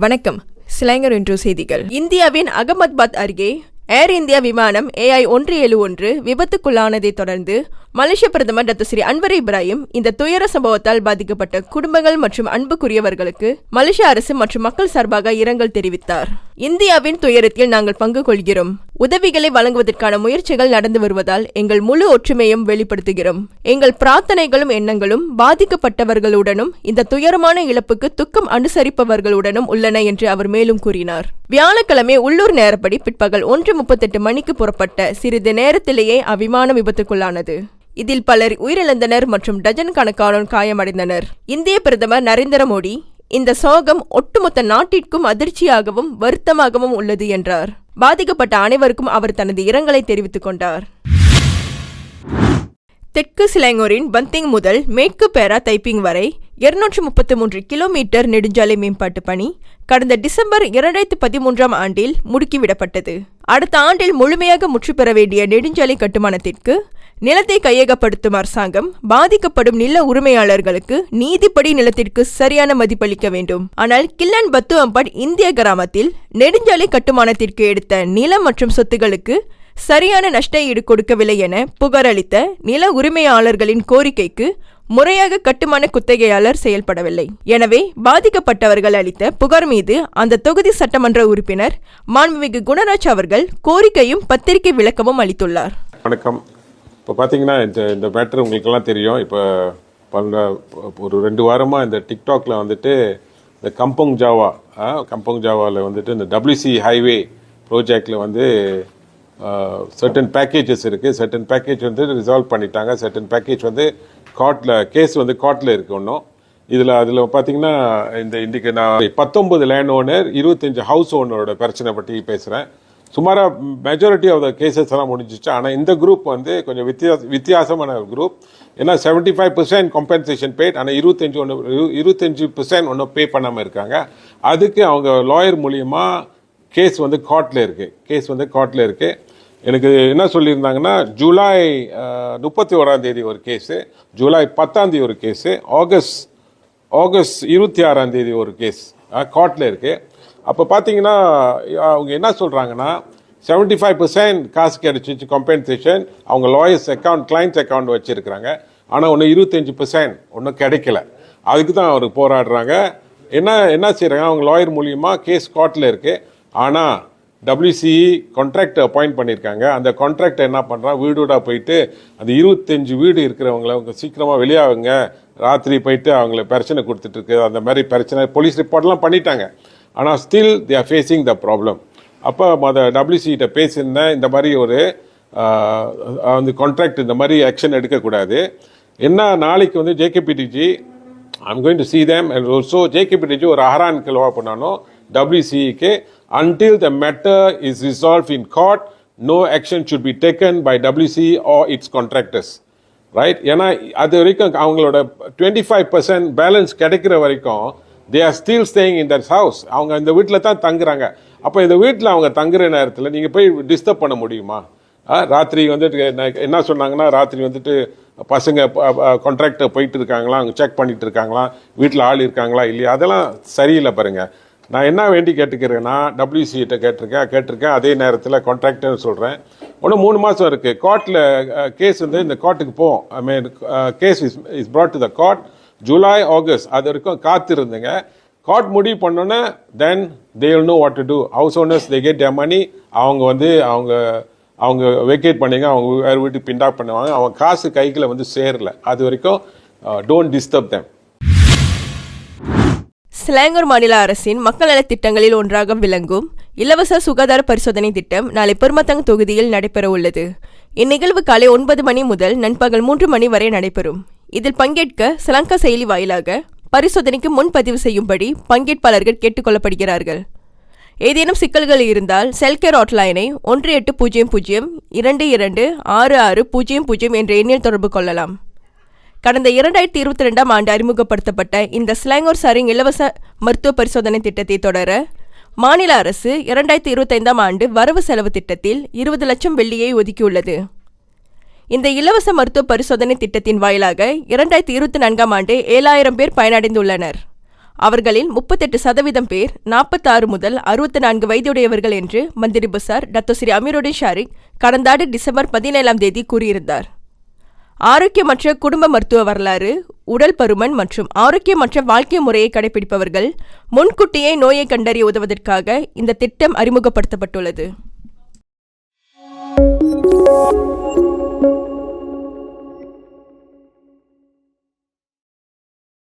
வணக்கம். ஸ்லாங்கர் இன்ட்ரோ செய்திகள். இந்தியாவின் அகமதாபாத் அருகே ஏர் இந்தியா விமானம் AI-171 விபத்துக்குள்ளானதை தொடர்ந்து மலேசிய பிரதமர் டாக்டர் ஸ்ரீ அன்வர் இப்ராஹிம் இந்த துயர சம்பவத்தால் பாதிக்கப்பட்ட குடும்பங்கள் மற்றும் அன்புக்குரியவர்களுக்கு மலேசிய அரசு மற்றும் மக்கள் சார்பாக இரங்கல் தெரிவித்தார். இந்தியாவின் துயரத்தில் நாங்கள் பங்கு கொள்கிறோம். உதவிகளை வழங்குவதற்கான முயற்சிகள் நடந்து வருவதால் எங்கள் முழு ஒற்றுமையும் வெளிப்படுத்துகிறோம். எங்கள் பிரார்த்தனைகளும் எண்ணங்களும் பாதிக்கப்பட்டவர்களுடனும் இந்த துயரமான இழப்புக்கு துக்கம் அனுசரிப்பவர்களுடனும் உள்ளன என்று அவர் மேலும் கூறினார். வியாழக்கிழமை உள்ளூர் நேரப்படி பிற்பகல் 1:38 மணிக்கு புறப்பட்ட சிறிது நேரத்திலேயே அவ்விமானம் விபத்துக்குள்ளானது. இதில் பலர் உயிரிழந்தனர் மற்றும் டஜன் கணக்கானோர் காயமடைந்தனர். இந்திய பிரதமர் நரேந்திர மோடி இந்த சோகம் ஒட்டுமொத்த நாட்டிற்கும் அதிர்ச்சியாகவும் வருத்தமாகவும் உள்ளது என்றார். பாதிக்கப்பட்ட அனைவருக்கும் அவர் தனது இரங்கலை தெரிவித்துக் கொண்டார். தெற்கு சிலாங்கூரின் பந்திங் முதல் மேற்கு பேரா தைப்பிங் வரை 233 கிலோமீட்டர் நெடுஞ்சாலை மேம்பாட்டு பணி கடந்த டிசம்பர் 2013 ஆண்டில் முடுக்கிவிடப்பட்டது. அடுத்த ஆண்டில் முழுமையாக முற்றுப்பெற வேண்டிய நெடுஞ்சாலை கட்டுமானத்திற்கு நிலத்தை கையகப்படுத்தும் அரசாங்கம் பாதிக்கப்படும் நில உரிமையாளர்களுக்கு நீதிப்படி நிலத்திற்கு சரியான மதிப்பளிக்க வேண்டும். ஆனால் கில்லன் பத்து அம்பட் இந்திய கிராமத்தில் நெடுஞ்சாலை கட்டுமானத்திற்கு எடுத்த நிலம் மற்றும் சொத்துகளுக்கு சரியான நஷ்ட ஈடு கொடுக்கவில்லை என புகார் அளித்த நில உரிமையாளர்களின் கோரிக்கைக்கு முறையாக கட்டுமான குத்தகையாளர் செயல்படவில்லை. எனவே பாதிக்கப்பட்டவர்கள் அளித்த புகார் மீது அந்த தொகுதி சட்டமன்ற உறுப்பினர் மாண்புமிகு குணராஜ் அவர்கள் கோரிக்கையும் பத்திரிகை விளக்கமும் அளித்துள்ளார். வணக்கம். இப்போ பார்த்தீங்கன்னா இந்த மேட்டர் உங்களுக்கெல்லாம் தெரியும். இப்போ ஒரு 2 வாரமாக இந்த டிக்டாக்ல வந்துட்டு இந்த கம்போங் ஜாவாவில் வந்துட்டு இந்த WC ஹைவே ப்ராஜெக்டில் வந்து சர்டன் பேக்கேஜஸ் இருக்குது. சர்டன் பேக்கேஜ் வந்து ரிசால்வ் பண்ணிட்டாங்க. சர்டன் பேக்கேஜ் வந்து கேஸ் வந்து கோர்ட்டில் இருக்கு. ஒன்றும் அதில் பார்த்தீங்கன்னா இன்றைக்கு நான் 19 லேண்ட் ஓனர் 25 ஹவுஸ் ஓனரோட பிரச்சனை பற்றி பேசுகிறேன். சுமாராக மெஜாரிட்டி ஆஃப் த கேசஸ் எல்லாம் முடிஞ்சிச்சு. ஆனால் இந்த குரூப் வந்து கொஞ்சம் வித்தியாசமான குரூப். ஏன்னா 75% கம்பென்சேஷன் பேட், ஆனால் 25% ஒன்றும் பே பண்ணாமல் இருக்காங்க. அதுக்கு அவங்க லாயர் மூலியமா கேஸ் வந்து கோர்ட்டில் இருக்குது. எனக்கு என்ன சொல்லியிருந்தாங்கன்னா, ஜூலை 31 ஒரு கேஸு, ஜூலை 10 ஒரு கேஸு, ஆகஸ்ட் 26 ஒரு கேஸ் கோர்ட்டில் இருக்குது. அப்போ பார்த்தீங்கன்னா அவங்க என்ன சொல்கிறாங்கன்னா 75% காசு கிடைச்சிச்சு கம்பென்சேஷன். அவங்க லாயர்ஸ் அக்கௌண்ட், கிளைண்ட்ஸ் அக்கௌண்ட் வச்சுருக்கிறாங்க. ஆனால் ஒன்று 25% ஒன்றும் கிடைக்கல. அதுக்கு தான் அவர் போராடுறாங்க. என்ன செய்கிறாங்க, அவங்க லாயர் மூலியமாக கேஸ் கோர்ட்டில் இருக்குது. ஆனால் WCE கான்ட்ராக்ட் அப்பாயிண்ட் பண்ணியிருக்காங்க. அந்த கான்ட்ராக்டை என்ன பண்ணுறான், வீடாக போயிட்டு அந்த 25 வீடு இருக்கிறவங்கள அவங்க சீக்கிரமாக வெளியாகுங்க, ராத்திரி போயிட்டு அவங்கள பிரச்சனை கொடுத்துட்ருக்கு. அந்த மாதிரி பிரச்சனை போலீஸ் ரிப்போர்ட்லாம் பண்ணிட்டாங்க. ஆனால் still they are facing the problem. அப்போ WCEட்ட பேசியிருந்தேன், இந்த மாதிரி ஒரு அந்த கான்ட்ராக்ட் இந்த மாதிரி ஆக்ஷன் எடுக்கக்கூடாது. என்ன நாளைக்கு வந்து JKPTG I'm going to see them and also JKPTG ஒரு அஹரான் கிலோவா பண்ணானோ WCEக்கு, until the matter is resolved in court, no action should be taken by WCE or its contractors. Right? ஏன்னா அது வரைக்கும் அவங்களோட 25% பேலன்ஸ் கிடைக்கிற வரைக்கும் they are still staying in that house. அவங்க இந்த வீட்டில் தான் தங்குறாங்க. அப்போ இந்த வீட்டில் அவங்க தங்குற நேரத்தில் நீங்கள் போய் டிஸ்டர்ப் பண்ண முடியுமா? ராத்திரி வந்துட்டு என்ன சொன்னாங்கன்னா, ராத்திரி வந்துட்டு பசங்க கான்ட்ராக்டர் போயிட்டு இருக்காங்களா, அவங்க செக் பண்ணிட்டு இருக்காங்களா, வீட்டில் ஆள் இருக்காங்களா இல்லையா, அதெல்லாம் சரியில்லை பாருங்க. நான் என்ன வேண்டி கேட்டுக்கிறேன்னா, WCEட்ட கேட்டிருக்கேன். அதே நேரத்தில் கான்ட்ராக்டர்னு சொல்கிறேன். ஒன்றும் 3 மாதம் இருக்குது. கோர்ட்டில் கேஸ் வந்து இந்த கோர்ட்டுக்கு போகும். I mean case is brought to the court. July August அது வரைக்கும் காத்திருந்துங்க. கோர்ட் முடிவு பண்ணோன்னே then they will know what to do. House owners they get their money. அவங்க வந்து அவங்க வெக்கேட் பண்ணிங்க, அவங்க வேறு வீட்டுக்கு பின்டாக் பண்ணுவாங்க. அவங்க காசு கைகளை வந்து சேரல. அது வரைக்கும் டோன்ட் டிஸ்டர்ப் them. சிலாங்கூர் மாநில அரசின் மக்கள் நலத் திட்டங்களில் ஒன்றாக விளங்கும் இலவச சுகாதார பரிசோதனை திட்டம் நாளை பெர்மத்தங் தொகுதியில் நடைபெற உள்ளது. இந்நிகழ்வு காலை 9 மணி முதல் நண்பகல் 3 மணி வரை நடைபெறும். இதில் பங்கேற்க ஸ்லங்கா செயலி வாயிலாக பரிசோதனைக்கு முன்பதிவு செய்யும்படி பங்கேற்பாளர்கள் கேட்டுக்கொள்ளப்படுகிறார்கள். ஏதேனும் சிக்கல்கள் இருந்தால் செல்கேர் ஹாட்லைனை 1800-226600 என்ற எண்ணில் தொடர்பு கொள்ளலாம். கடந்த 2022 ஆண்டு அறிமுகப்படுத்தப்பட்ட இந்த ஸ்லாங்கூர் சரிங் இலவச மருத்துவ பரிசோதனை திட்டத்தை தொடர மாநில அரசு 2025 ஆண்டு வரவு செலவு திட்டத்தில் 20 லட்சம் வெள்ளியை ஒதுக்கியுள்ளது. இந்த இலவச மருத்துவ பரிசோதனை திட்டத்தின் வாயிலாக 2024 ஆண்டு 7000 பேர் பயனடைந்துள்ளனர். அவர்களில் 38% பேர் 46 முதல் 64 வயதுடையவர்கள் என்று மந்திரி பசார் டத்தோஸ்ரீ அமீருddin ஷாரிக் கடந்த ஆண்டு டிசம்பர் 17ஆம் தேதி கூறியிருந்தார். ஆரோக்கியமற்ற குடும்ப மருத்துவ வரலாறு, உடல் பருமன் மற்றும் ஆரோக்கியமற்ற வாழ்க்கை முறையை கடைபிடிப்பவர்கள் முன்கூட்டியே நோயை கண்டறிய உதவுவதற்காக இந்த திட்டம் அறிமுகப்படுத்தப்பட்டுள்ளது.